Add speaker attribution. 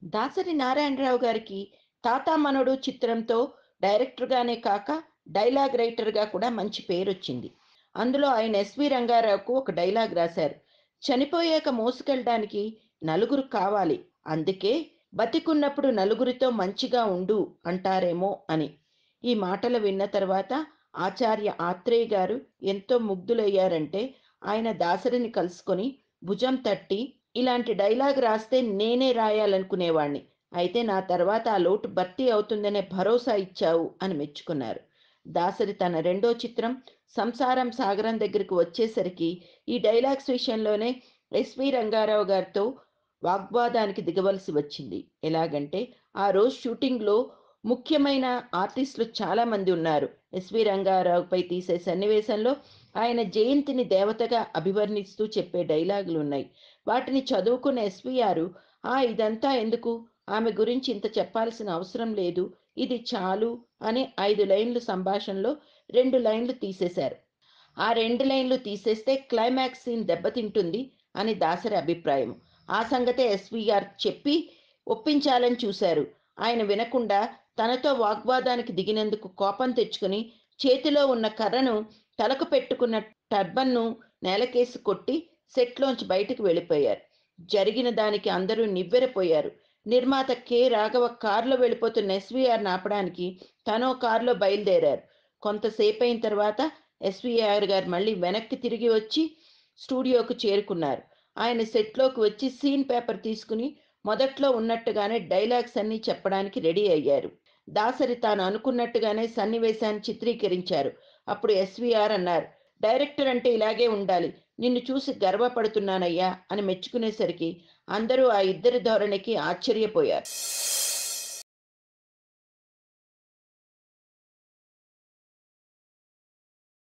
Speaker 1: దాసరి నారాయణరావు గారికి 'తాత మనవడు' చిత్రంతో డైరెక్టర్‌గానే కాక డైలాగ్ రైటర్‌గా కూడా మంచి పేరొచ్చింది. అందులో ఆయన ఎస్‌వి రంగారావుకు ఒక డైలాగ్ రాశారు. "చనిపోయాక మోసుకెళ్ళడానికి నలుగురు కావాలి. అందుకే బతికున్నప్పుడు నలుగురితో మంచిగా ఉండు అంటారేమో" అని. ఈ మాటలు విన్న తర్వాత ఆచార్య ఆత్రేయ గారు ఎంతో ముగ్ధులయ్యారంటే, ఆయన దాసరిని కలుసుకొని భుజం తట్టి, "ఇలాంటి డైలాగ్ రాస్తే నేనే రాయాలనుకునేవాణ్ణి. అయితే నా తర్వాత ఆ లోటు భర్తీ అవుతుందనే భరోసా ఇచ్చావు" అని మెచ్చుకున్నారు. దాసరి తన రెండో చిత్రం 'సంసారం సాగరం' దగ్గరికి వచ్చేసరికి ఈ డైలాగ్స్ విషయంలోనే ఎస్వి రంగారావు గారితో వాగ్వాదానికి దిగవలసి వచ్చింది. ఎలాగంటే, ఆ రోజు షూటింగ్‌లో ముఖ్యమైన ఆర్టిస్టులు చాలామంది ఉన్నారు. ఎస్వి రంగారావుపై తీసే సన్నివేశంలో ఆయన జయంతిని దేవతగా అభివర్ణిస్తూ చెప్పే డైలాగులున్నాయి. వాటిని చదువుకున్న ఎస్వీఆర్, ఇదంతా ఎందుకు? ఆమె గురించి ఇంత చెప్పాల్సిన అవసరం లేదు. ఇది చాలు" అని 5 లైన్లు సంభాషణలో 2 లైన్లు తీసేశారు. ఆ 2 లైన్లు తీసేస్తే క్లైమాక్స్ సీన్ దెబ్బతింటుంది అని దాసరి అభిప్రాయం. ఆ సంగతే ఎస్వీఆర్ చెప్పి ఒప్పించాలని చూశారు. ఆయన వినకుండా తనతో వాగ్వాదానికి దిగినందుకు కోపం తెచ్చుకుని చేతిలో ఉన్న కర్రను తలకు పెట్టుకున్న టర్బన్‌ను నేలకేసి కొట్టి సెట్‌లోంచి బయటకు వెళ్ళిపోయారు. జరిగిన దానికి అందరూ నివ్వెరపోయారు. నిర్మాత కె. రాఘవ కారులో వెళ్ళిపోతున్న ఎస్వీఆర్‌ని ఆపడానికి తనో కారులో బయలుదేరారు. కొంతసేపయిన తర్వాత ఎస్వీఆర్ గారు మళ్ళీ వెనక్కి తిరిగి వచ్చి స్టూడియోకు చేరుకున్నారు. ఆయన సెట్‌లోకి వచ్చి సీన్ పేపర్ తీసుకుని మొదట్లో ఉన్నట్టుగానే డైలాగ్స్ అన్నీ చెప్పడానికి రెడీ అయ్యారు. దాసరి తాను అనుకున్నట్టుగానే సన్నివేశాన్ని చిత్రీకరించారు. అప్పుడు ఎస్వీఆర్ అన్నారు, "డైరెక్టర్ అంటే ఇలాగే ఉండాలి. నిన్ను చూసి గర్వపడుతున్నానయ్యా" అని మెచ్చుకునేసరికి అందరూ ఆ ఇద్దరి ధోరణికి ఆశ్చర్యపోయారు.